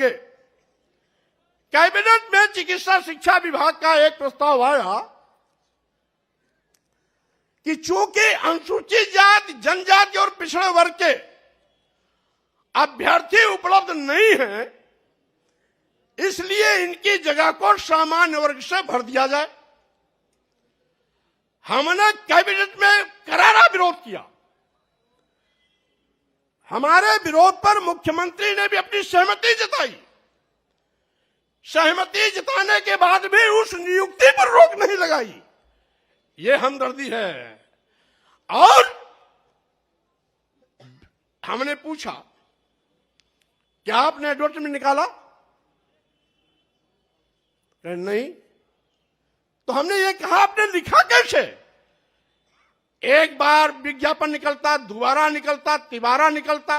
मांगे। कैबिनेट में चिकित्सा शिक्षा विभाग का एक प्रस्ताव आया कि चूंकि अनुसूचित जाति, जनजाति और पिछड़े वर्ग के अभ्यर्थी उपलब्ध नहीं हैं, इसलिए इनकी जगह को सामान्य वर्ग से भर दिया जाए। हमने कैबिनेट में करारा विरोध किया। हमारे विरोध पर मुख्यमंत्री ने भी अपनी सहमति जताई। सहमति जताने के बाद भी उस नियुक्ति पर रोक नहीं लगाई। ये हमदर्दी है। और हमने पूछा, क्या आपने एडवर्टाइजमेंट निकाला? नहीं। तो हमने ये कहा, आपने लिखा कैसे? एक बार विज्ञापन निकलता, दोबारा निकलता, तिबारा निकलता,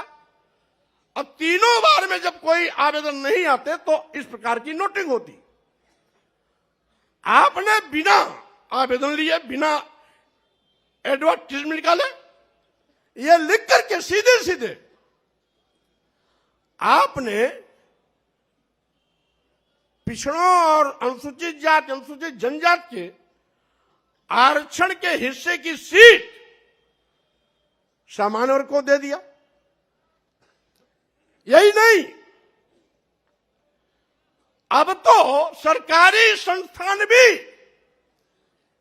अब तीनों बार में जब कोई आवेदन नहीं आते तो इस प्रकार की नोटिंग होती। आपने बिना आवेदन लिए, बिना एडवर्टाइजमेंट निकाले, ये लिख करके सीधे सीधे आपने पिछड़ों और अनुसूचित जाति, अनुसूचित जनजाति के आरक्षण के हिस्से की सीट सामान्य वर्ग को दे दिया। यही नहीं, अब तो सरकारी संस्थान भी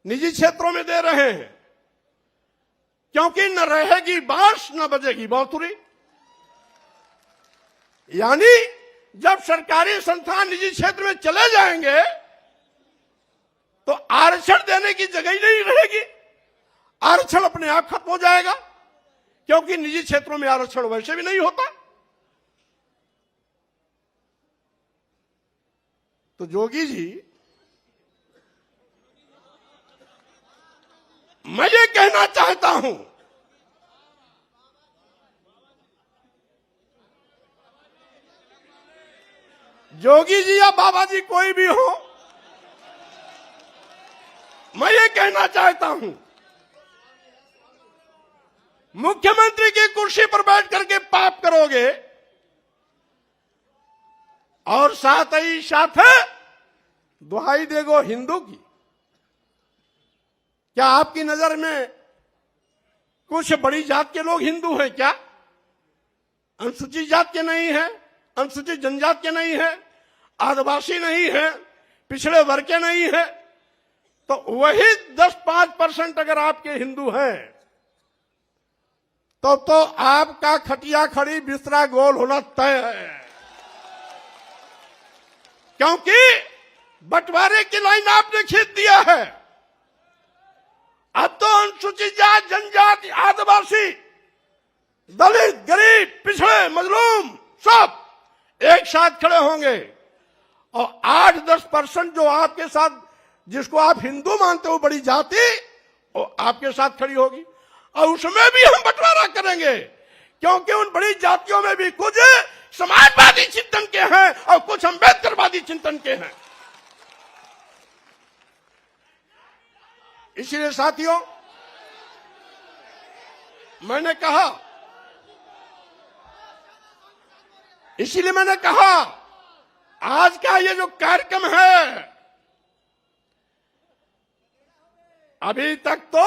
निजी क्षेत्रों में दे रहे हैं, क्योंकि न रहेगी बांस न बजेगी बांसुरी। यानी जब सरकारी संस्थान निजी क्षेत्र में चले जाएंगे तो आरक्षण देने की जगह ही नहीं रहेगी। आरक्षण अपने आप खत्म हो जाएगा, क्योंकि निजी क्षेत्रों में आरक्षण वैसे भी नहीं होता। तो जोगी जी, मैं ये कहना चाहता हूं, जोगी जी या बाबा जी कोई भी हो, मैं ये कहना चाहता हूं, मुख्यमंत्री की कुर्सी पर बैठ करके पाप करोगे और साथ ही साथ दुहाई देगो हिंदू की। क्या आपकी नजर में कुछ बड़ी जात के लोग हिंदू हैं क्या? अनुसूचित जात के नहीं है, अनुसूचित जनजाति के नहीं है, आदिवासी नहीं है, पिछड़े वर्ग के नहीं है। तो वही 10-5% अगर आपके हिंदू हैं तो आपका खटिया खड़ी बिस्तरा गोल होना तय है, क्योंकि बंटवारे की लाइन आपने खींच दिया है। अब तो अनुसूचित जाति, जनजाति, आदिवासी, दलित, गरीब, पिछड़े, मजलूम सब एक साथ खड़े होंगे और 8-10% जो आपके साथ, जिसको आप हिंदू मानते हो बड़ी जाति, वो आपके साथ खड़ी होगी और उसमें भी हम बंटवारा करेंगे, क्योंकि उन बड़ी जातियों में भी कुछ समाजवादी चिंतन के हैं और कुछ अम्बेडकरवादी चिंतन के हैं। इसलिए साथियों, मैंने कहा आज का ये जो कार्यक्रम है, अभी तक तो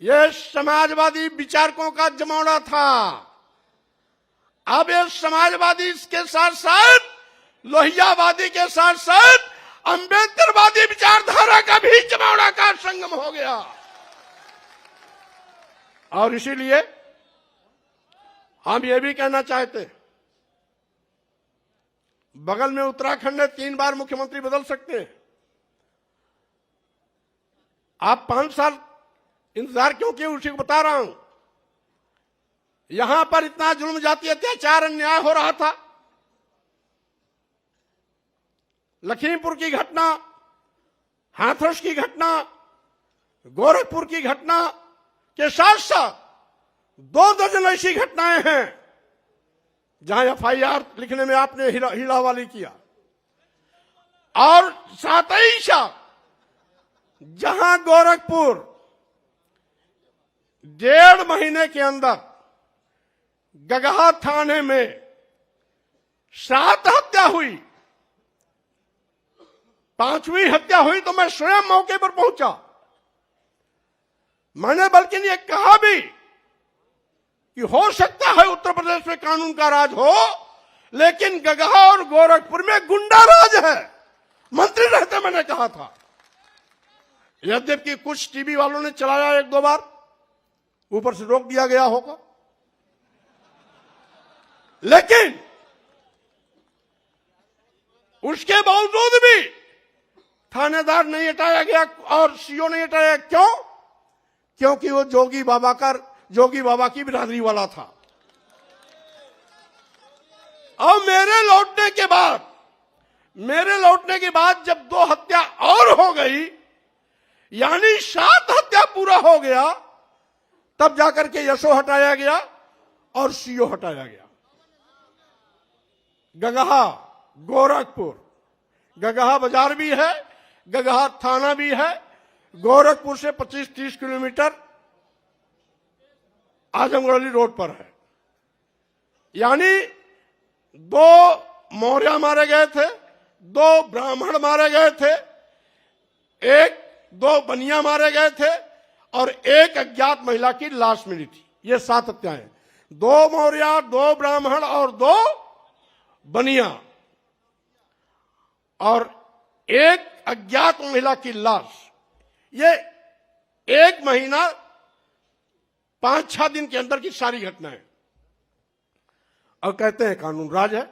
ये समाजवादी विचारकों का जमावड़ा था। अब ये समाजवादी के साथ साथ, लोहियावादी के साथ साथ अम्बेडकरवादी विचारधारा का भी जमावड़ा का संगम हो गया। और इसीलिए हम ये भी कहना चाहते हैं, बगल में उत्तराखंड में 3 बार मुख्यमंत्री बदल सकते हैं। आप 5 साल इंतजार क्यों किए, उसी को बता रहा हूं। यहां पर इतना जुल्म, जाति, अत्याचार, अन्याय हो रहा था। लखीमपुर की घटना, हाथरस की घटना, गोरखपुर की घटना के साथ साथ 2 दर्जन ऐसी घटनाएं हैं जहां FIR लिखने में आपने हीलावाली किया, और साथ ही साथ जहां गोरखपुर 1.5 महीने के अंदर गगहा थाने में 7 हत्या हुई, 5वीं हत्या हुई तो मैं स्वयं मौके पर पहुंचा। मैंने बल्कि ये कहा भी कि हो सकता है उत्तर प्रदेश में कानून का राज हो, लेकिन गगहा और गोरखपुर में गुंडा राज है। मंत्री रहते मैंने कहा था। यद्यपि कुछ टीवी वालों ने चलाया 1-2 बार, ऊपर से रोक दिया गया होगा, लेकिन उसके बावजूद भी थानेदार नहीं हटाया गया और सीओ नहीं हटाया। क्यों? क्योंकि वो जोगी बाबा की बिरादरी वाला था। और मेरे लौटने के बाद जब 2 हत्या और हो गई, यानी 7 हत्या पूरा हो गया, तब जाकर के यशो हटाया गया और सीओ हटाया गया। गगहा, गोरखपुर, गगहा बाजार भी है, गगहा थाना भी है, गोरखपुर से 25-30 किलोमीटर आजमगढ़ रोड पर है। यानी 2 मौर्य मारे गए थे, 2 ब्राह्मण मारे गए थे, 2 बनिया मारे गए थे और 1 अज्ञात महिला की लाश मिली थी। ये 7 हत्याएं, 2 मौर्य, 2 ब्राह्मण और 2 बनिया और 1 अज्ञात महिला की लाश। ये 1 महीना 5-6 दिन के अंदर की सारी घटनाएं। और कहते हैं कानून राज है।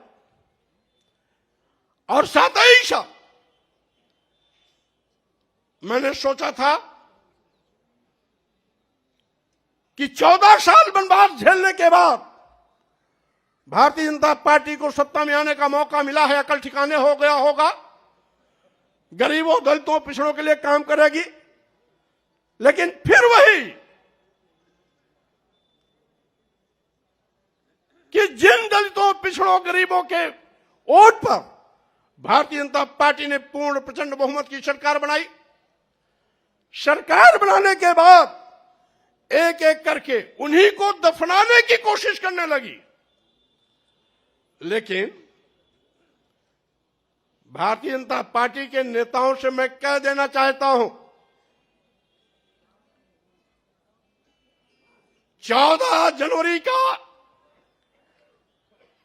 और साथ ही साथ मैंने सोचा था कि 14 साल वनवास झेलने के बाद भारतीय जनता पार्टी को सत्ता में आने का मौका मिला है, अकल ठिकाने हो गया होगा, गरीबों, दलितों, पिछड़ों के लिए काम करेगी। लेकिन फिर वही कि जिन दलितों, पिछड़ों, गरीबों के वोट पर भारतीय जनता पार्टी ने पूर्ण प्रचंड बहुमत की सरकार बनाई। सरकार बनाने के बाद एक एक करके उन्हीं को दफनाने की कोशिश करने लगी। लेकिन भारतीय जनता पार्टी के नेताओं से मैं कह देना चाहता हूं, 14 जनवरी का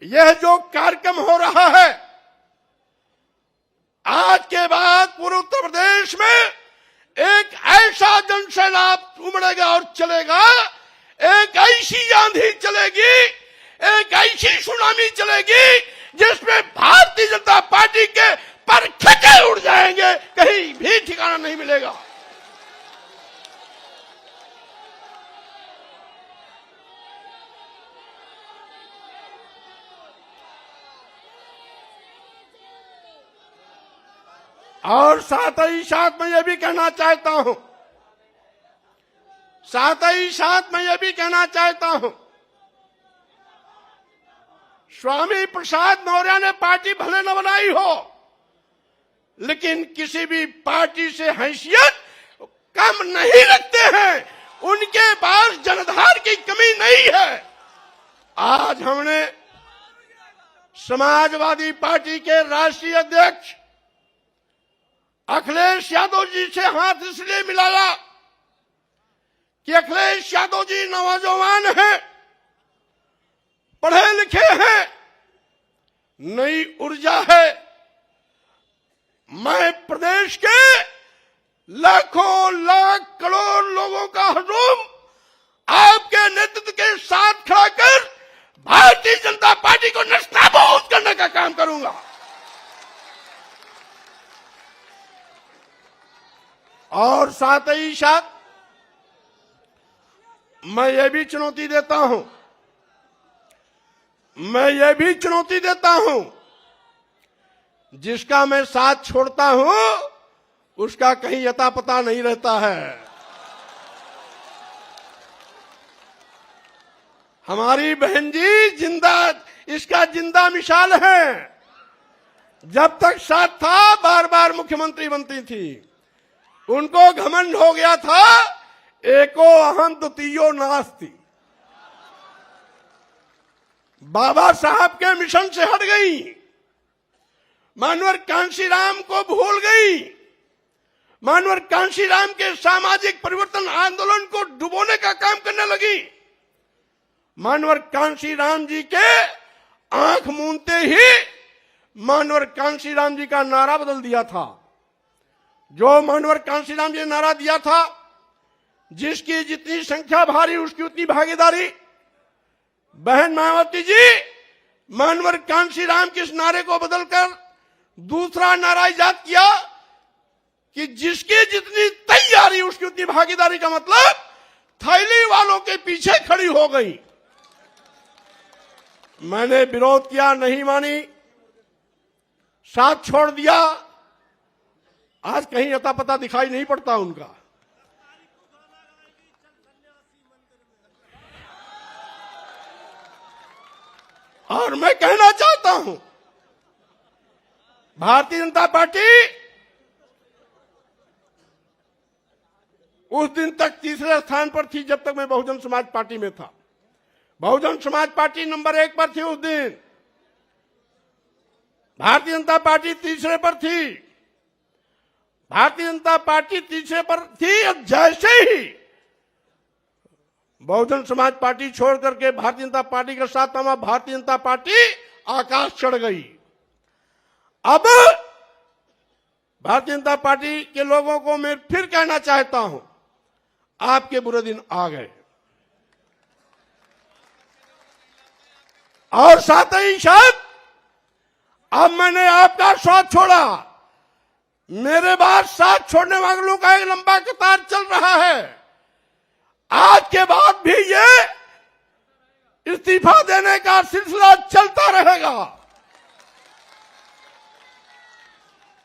यह जो कार्यक्रम हो रहा है, आज के बाद पूरे उत्तर प्रदेश में एक ऐसा जनसैलाब उमड़ेगा और चलेगा, एक ऐसी आंधी चलेगी, एक ऐसी सुनामी चलेगी जिसमें भारतीय जनता पार्टी के पर खचे उड़ जाएंगे, कहीं भी ठिकाना नहीं मिलेगा। और साथ ही साथ मैं यह भी कहना चाहता हूं, स्वामी प्रसाद मौर्य ने पार्टी भले न बनाई हो, लेकिन किसी भी पार्टी से हैसियत कम नहीं रखते हैं। उनके पास जनधार की कमी नहीं है। आज हमने समाजवादी पार्टी के राष्ट्रीय अध्यक्ष अखिलेश यादव जी से हाथ इसलिए मिलाया कि अखिलेश यादव जी नौजवान हैं, पढ़े लिखे हैं, नई ऊर्जा है। मैं प्रदेश के लाखों लाख करोड़ लोगों का हुजूम आपके नेतृत्व के साथ खड़ा कर भारतीय जनता पार्टी को नस्ताबूद करने का काम करूंगा। और साथ ही साथ मैं ये भी चुनौती देता हूं, जिसका मैं साथ छोड़ता हूं उसका कहीं अता पता नहीं रहता है। हमारी बहन जी इसका जिंदा मिसाल है। जब तक साथ था, बार बार मुख्यमंत्री बनती थी। उनको घमंड हो गया था, एको अहम द्वितीयो नास्ति। बाबा साहब के मिशन से हट गई, मानवर कांशीराम को भूल गई, मानवर कांशीराम के सामाजिक परिवर्तन आंदोलन को डुबोने का काम करने लगी। मानवर कांशीराम जी के आंख मूंदते ही मानवर कांशीराम जी का नारा बदल दिया था। जो मानवर कांशीराम जी ने नारा दिया था, जिसकी जितनी संख्या भारी उसकी उतनी भागीदारी। बहन मायावती जी, मानवर कांशीराम के इस नारे को बदलकर दूसरा नारा इजाद किया कि जिसकी जितनी तैयारी उसकी उतनी भागीदारी, का मतलब थैली वालों के पीछे खड़ी हो गई। मैंने विरोध किया, नहीं मानी, साथ छोड़ दिया। आज कहीं अता पता दिखाई नहीं पड़ता उनका। और मैं कहना चाहता हूं, भारतीय जनता पार्टी उस दिन तक तीसरे स्थान पर थी जब तक मैं बहुजन समाज पार्टी में था। बहुजन समाज पार्टी नंबर 1 पर थी उस दिन, भारतीय जनता पार्टी तीसरे पर थी। भारतीय जनता पार्टी तीसरे पर थी, और जैसे ही बहुजन समाज पार्टी छोड़ करके भारतीय जनता पार्टी के साथ हमारा भारतीय जनता पार्टी आकाश चढ़ गई। अब भारतीय जनता पार्टी के लोगों को मैं फिर कहना चाहता हूं, आपके बुरे दिन आ गए। और साथ ही साथ अब मैंने आपका साथ छोड़ा, मेरे बाद साथ छोड़ने वालों का एक लंबा कतार चल रहा है। आज के बाद भी ये इस्तीफा देने का सिलसिला चलता रहेगा।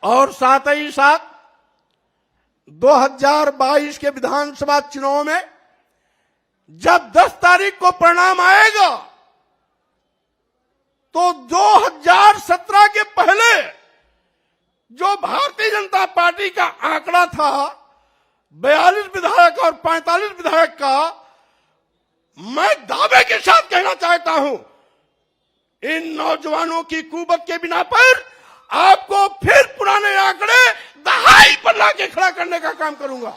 और साथ ही साथ 2022 के विधानसभा चुनाव में जब 10 तारीख को परिणाम आएगा, तो 2017 के पहले जो भारतीय जनता पार्टी का आंकड़ा था 42 विधायक और 45 विधायक का, मैं दावे के साथ कहना चाहता हूं, इन नौजवानों की कुबत के बिना पर आपको फिर पुराने आंकड़े दहाई पर लाके खड़ा करने का काम करूंगा।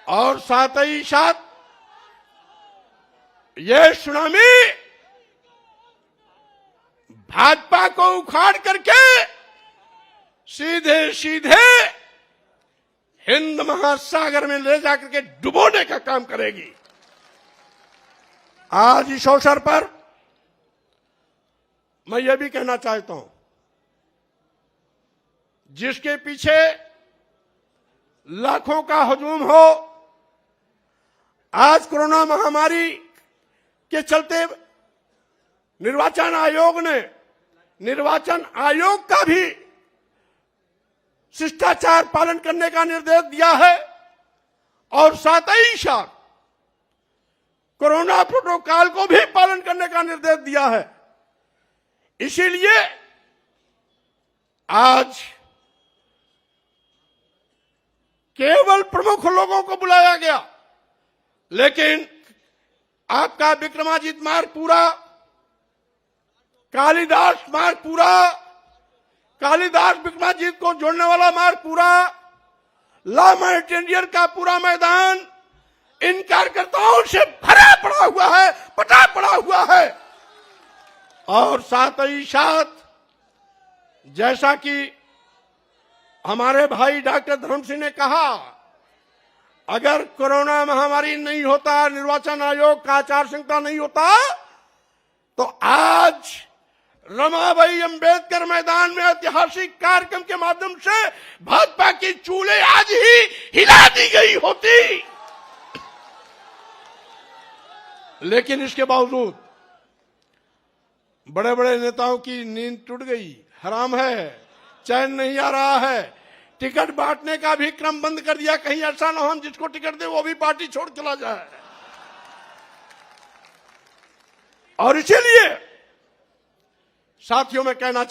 और साथ ही साथ ये सुनामी भाजपा को उखाड़ करके सीधे सीधे हिंद महासागर में ले जाकर के डुबोने का काम करेगी। आज इस अवसर पर मैं ये भी कहना चाहता हूं, जिसके पीछे लाखों का हुजूम हो, आज कोरोना महामारी के चलते निर्वाचन आयोग का भी शिष्टाचार पालन करने का निर्देश दिया है, और साथ ही साथ कोरोना प्रोटोकॉल को भी पालन करने का निर्देश दिया है। इसीलिए आज केवल प्रमुख लोगों को बुलाया गया, लेकिन आपका विक्रमादित्य मार्ग पूरा, कालिदास मार्ग पूरा, कालिदास विक्रमादित्य को जोड़ने वाला मार्ग पूरा, ला माउंटेनियर का पूरा मैदान इन कार्यकर्ताओं से भरा पड़ा हुआ है, पटा पड़ा हुआ है। और साथ ही साथ जैसा कि हमारे भाई डॉक्टर धर्म सिंह ने कहा, अगर कोरोना महामारी नहीं होता, निर्वाचन आयोग का आचार संहिता नहीं होता, तो आज रमाबाई अंबेडकर मैदान में ऐतिहासिक कार्यक्रम के माध्यम से भाजपा की चूल्हे आज ही हिला दी गई होती। लेकिन इसके बावजूद बड़े बड़े नेताओं की नींद टूट गई, हराम है, चैन नहीं आ रहा है। टिकट बांटने का भी क्रम बंद कर दिया, कहीं ऐसा ना हो हम जिसको टिकट दे वो भी पार्टी छोड़ चला जाए। और इसीलिए साथियों में कहना